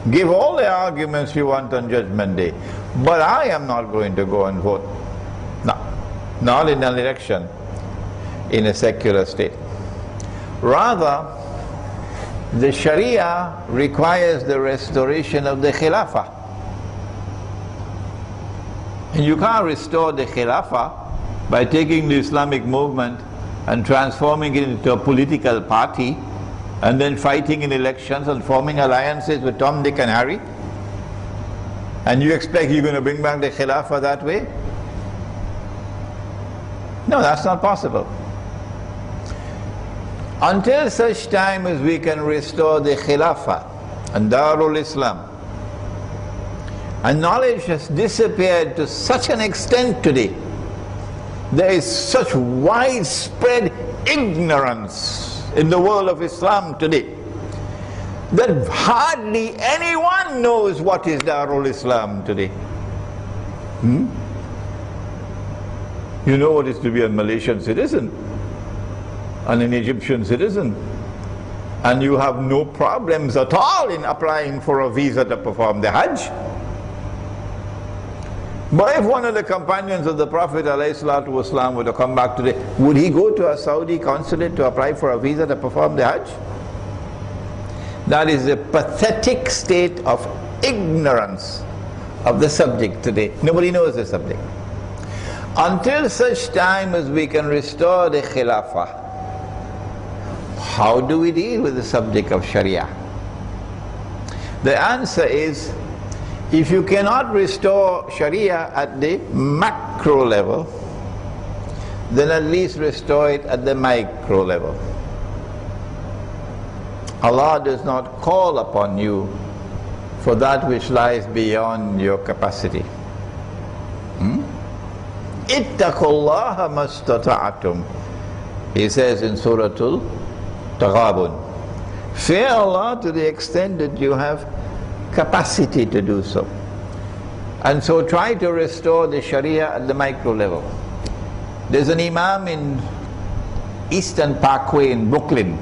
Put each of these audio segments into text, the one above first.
Give all the arguments you want on Judgment Day. But I am not going to go and vote. No, not in an election in a secular state. Rather, the Sharia requires the restoration of the Khilafah. And you can't restore the Khilafah by taking the Islamic movement and transforming it into a political party and then fighting in elections and forming alliances with Tom, Dick and Harry. And you expect you're going to bring back the Khilafah that way? No, that's not possible. Until such time as we can restore the Khilafah and Darul Islam, and knowledge has disappeared to such an extent today, there is such widespread ignorance in the world of Islam today that hardly anyone knows what is Darul Islam today. You know what it is to be a Malaysian citizen and an Egyptian citizen, and you have no problems at all in applying for a visa to perform the Hajj. But if one of the companions of the Prophet ﷺ were to come back today, would he go to a Saudi consulate to apply for a visa to perform the Hajj? That is a pathetic state of ignorance of the subject today. Nobody knows the subject. Until such time as we can restore the Khilafah, how do we deal with the subject of Sharia? The answer is, if you cannot restore Sharia at the macro level, then at least restore it at the micro level. Allah does not call upon you for that which lies beyond your capacity. Ittaqullaha mastata'atum. He says in Surah Al-Taghabun, fear Allah to the extent that you have capacity to do so. And so try to restore the Sharia at the micro level. There's an Imam in Eastern Parkway in Brooklyn,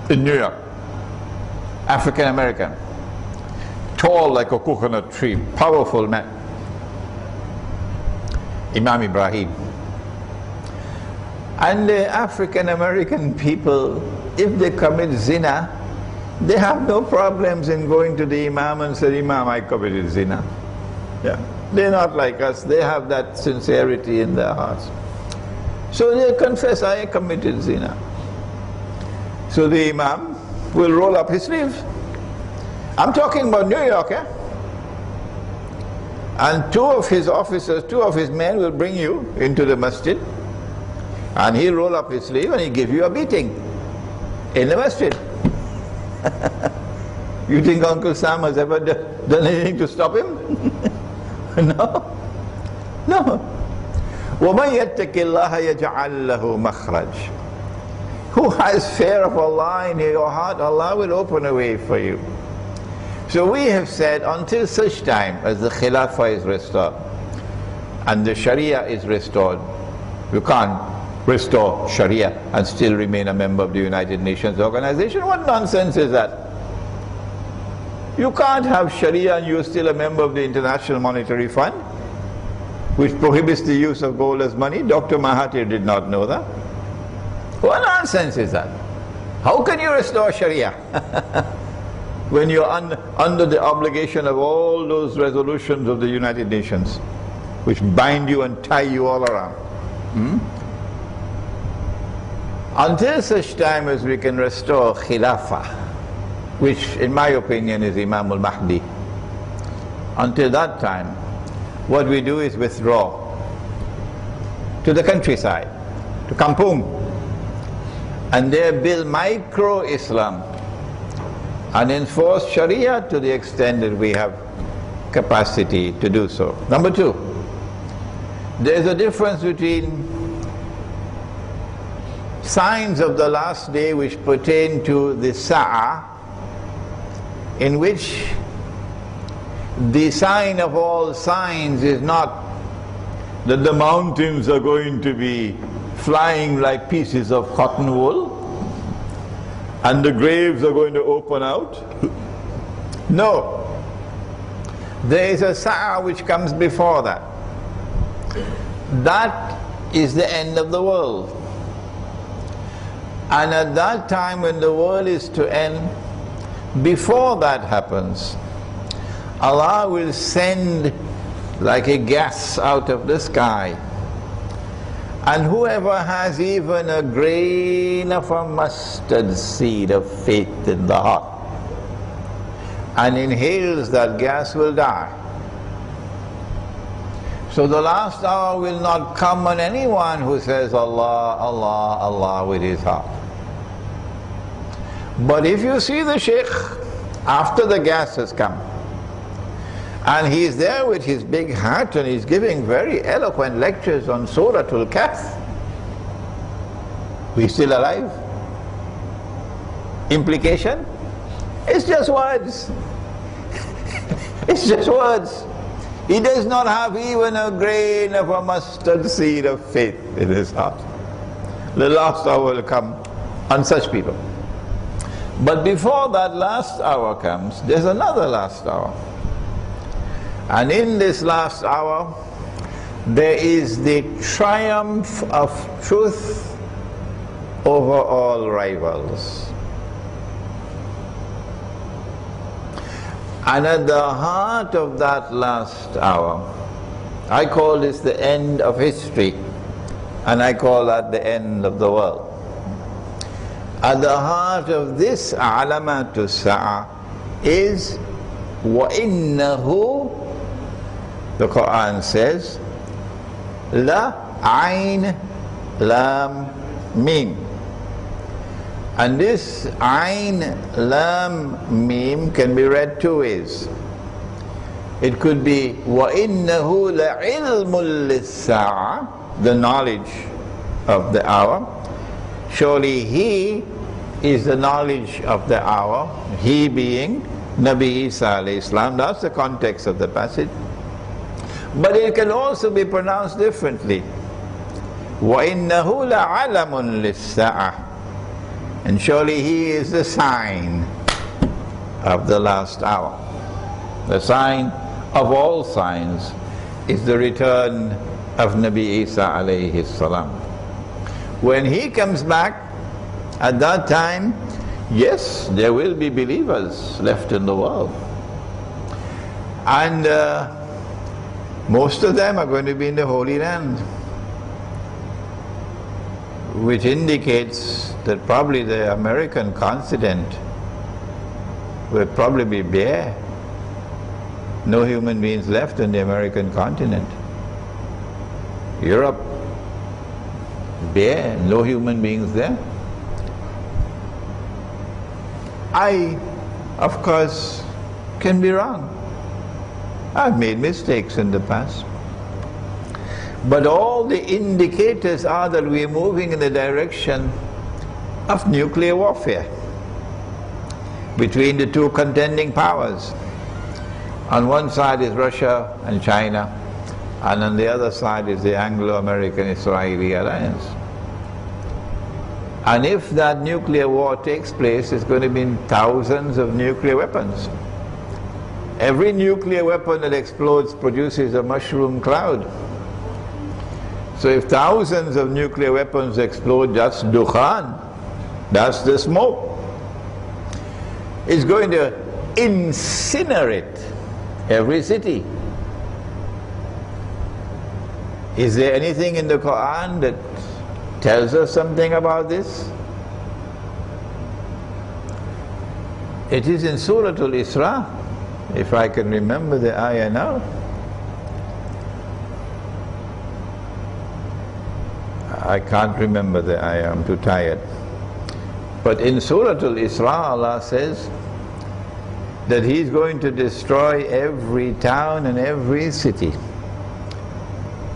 in New York, African American, tall like a coconut tree, powerful man, Imam Ibrahim. And the African American people, if they commit zina, they have no problems in going to the Imam and say, Imam, I committed zina. Yeah. They're not like us. They have that sincerity in their hearts. So they confess, I committed zina. So the Imam will roll up his sleeves. I'm talking about New York, eh? And two of his officers, two of his men will bring you into the masjid, and he'll roll up his sleeve and he'll give you a beating in the masjid. You think Uncle Sam has ever done anything to stop him? No. No. وَمَنْ يَتَّقِ اللَّهَ يَجْعَلْ لَهُ مَخْرَجٍ. Who has fear of Allah in your heart, Allah will open a way for you. So we have said, until such time as the Khilafah is restored and the Sharia is restored, you can't restore Sharia and still remain a member of the United Nations organization. What nonsense is that? You can't have Sharia and you're still a member of the International Monetary Fund, which prohibits the use of gold as money. Dr. Mahathir did not know that. What nonsense is that? How can you restore Sharia when you're under the obligation of all those resolutions of the United Nations, which bind you and tie you all around? Until such time as we can restore Khilafah, which in my opinion is Imam al-Mahdi, until that time, what we do is withdraw to the countryside, to Kampung, and there build micro-Islam and enforce Sharia to the extent that we have capacity to do so. Number two, there is a difference between signs of the last day which pertain to the Sa'ah, in which the sign of all signs is not that the mountains are going to be flying like pieces of cotton wool and the graves are going to open out No. There is a sa'a which comes before that. That is the end of the world. And at that time when the world is to end, before that happens, Allah will send like a gas out of the sky. And whoever has even a grain of a mustard seed of faith in the heart and inhales that gas will die. So the last hour will not come on anyone who says Allah, Allah, Allah with his heart. But if you see the Shaykh after the gas has come, and he is there with his big hat and he's giving very eloquent lectures on Surah Al-Kahf, we still alive? Implication? It's just words. It's just words. He does not have even a grain of a mustard seed of faith in his heart. The last hour will come on such people. But before that last hour comes, there's another last hour. And in this last hour, there is the triumph of truth over all rivals. And at the heart of that last hour, I call this the end of history, and I call that the end of the world. At the heart of this alamatu sa'a is وَإِنَّهُ, the Qur'an says, La Ain Lam Mim. And this Ain Lam Mim can be read two ways. It could be وَإِنَّهُ لَعِلْمٌ لِلسَّاعَةِ, the knowledge of the hour. Surely he is the knowledge of the hour, he being Nabi Isa alayhi salam. That's the context of the passage. But it can also be pronounced differently. وَإِنَّهُ لَعَلَمٌ لِلسَّاعَةِ, and surely he is the sign of the last hour. The sign of all signs is the return of Nabi Isa alayhi salam. When he comes back, at that time, yes, there will be believers left in the world. And most of them are going to be in the Holy Land, which indicates that probably the American continent will probably be bare. No human beings left on the American continent. Europe, bare, no human beings there. I, of course, can be wrong. I've made mistakes in the past. But all the indicators are that we are moving in the direction of nuclear warfare between the two contending powers. On one side is Russia and China, and on the other side is the Anglo-American-Israeli alliance. And if that nuclear war takes place, it's going to be thousands of nuclear weapons. Every nuclear weapon that explodes produces a mushroom cloud. So if thousands of nuclear weapons explode, that's dukhan, that's the smoke. It's going to incinerate every city. Is there anything in the Quran that tells us something about this? It is in Surah Al-Isra, if I can remember the ayah now. I can't remember the ayah, I'm too tired. But in Surah Al-Isra, Allah says that He's going to destroy every town and every city.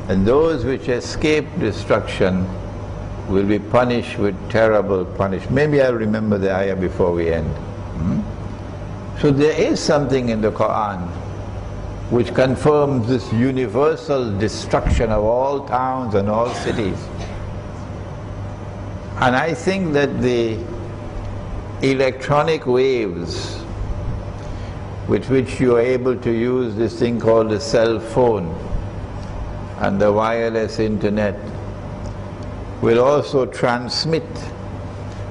And those which escape destruction will be punished with terrible punishment. Maybe I'll remember the ayah before we end. So there is something in the Qur'an which confirms this universal destruction of all towns and all cities. And I think that the electronic waves with which you are able to use this thing called the cell phone and the wireless internet, will also transmit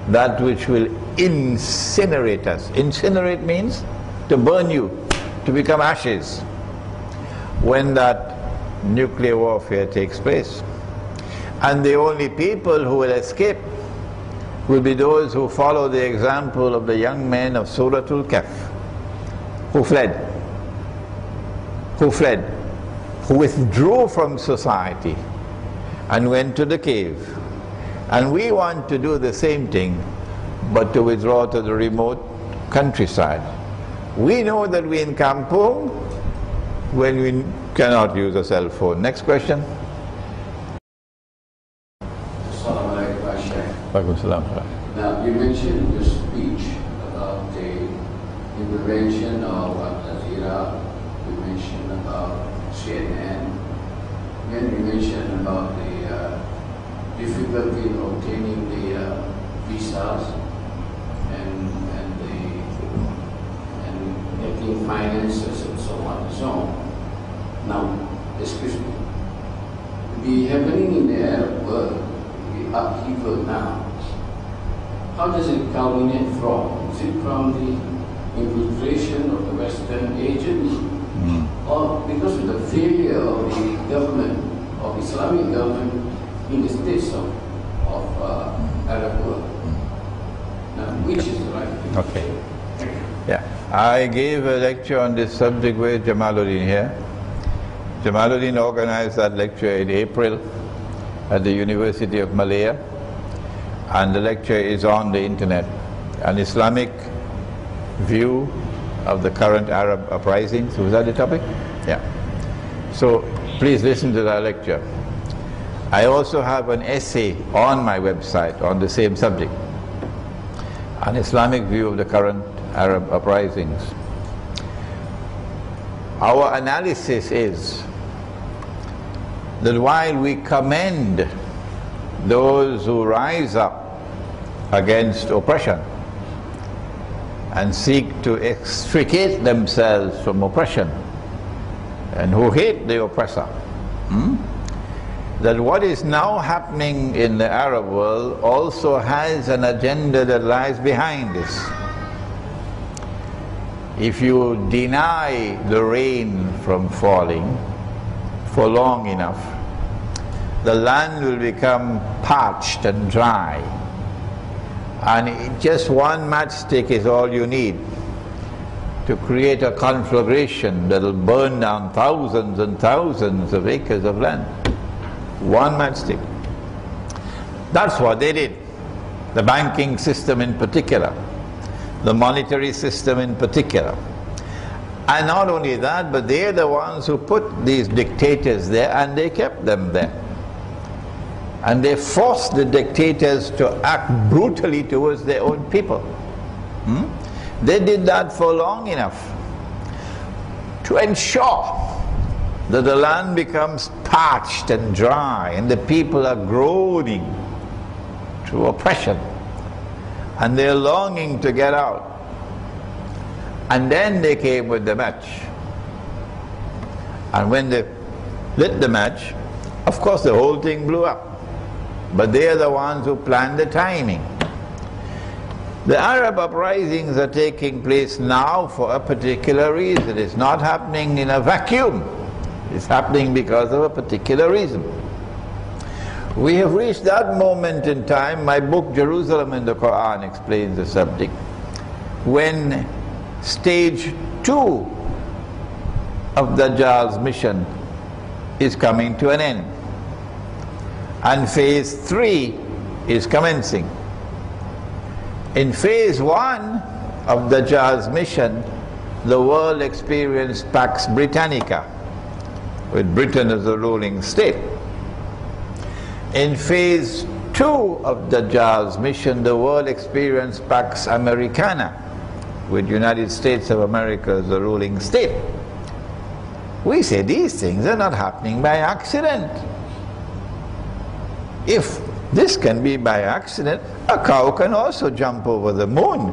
that which will incinerate us. Incinerate means to burn you, to become ashes, when that nuclear warfare takes place. And the only people who will escape will be those who follow the example of the young men of Surah Al-Kahf, who withdrew from society and went to the cave. And we want to do the same thing, but to withdraw to the remote countryside. We know that we're in kampung when we cannot use a cell phone. Next question. Now, you mentioned in your speech about the intervention of Al Jazeera, you mentioned about CNN, then you mentioned about the difficulty in obtaining the visas and getting finances and so on and so on. Now, excuse me, the happening in the Arab world, the upheaval now, how does it culminate from? Is it from the infiltration of the Western agents? Or because of the failure of the government, of Islamic government in the states of Arab world? Now, which is the right thing? Okay. Yeah. I gave a lecture on this subject with Jamaluddin here. Jamaluddin organized that lecture in April at the University of Malaya, and the lecture is on the internet. An Islamic view of the current Arab uprisings. Was that the topic? Yeah. So please listen to that lecture. I also have an essay on my website on the same subject, an Islamic view of the current Arab uprisings. Our analysis is that while we commend those who rise up against oppression and seek to extricate themselves from oppression and who hate the oppressor, that what is now happening in the Arab world also has an agenda that lies behind this. If you deny the rain from falling for long enough, the land will become parched and dry, and just one matchstick is all you need to create a conflagration that will burn down thousands and thousands of acres of land. One matchstick. That's what they did. The banking system in particular, the monetary system in particular. And not only that, but they're the ones who put these dictators there, and they kept them there. And they forced the dictators to act brutally towards their own people. They did that for long enough to ensure that the land becomes parched and dry, and the people are groaning through oppression, and they're longing to get out. And then they came with the match. And when they lit the match, of course the whole thing blew up. But they are the ones who planned the timing. The Arab uprisings are taking place now for a particular reason. It's not happening in a vacuum. It's happening because of a particular reason. We have reached that moment in time. My book, Jerusalem in the Quran, explains the subject. When stage 2 of Dajjal's mission is coming to an end, and phase 3 is commencing. In phase 1 of Dajjal's mission, the world experienced Pax Britannica, with Britain as the ruling state. In phase 2 of Dajjal's mission, the world experienced Pax Americana, with United States of America as the ruling state. We say these things are not happening by accident. If this can be by accident, a cow can also jump over the moon.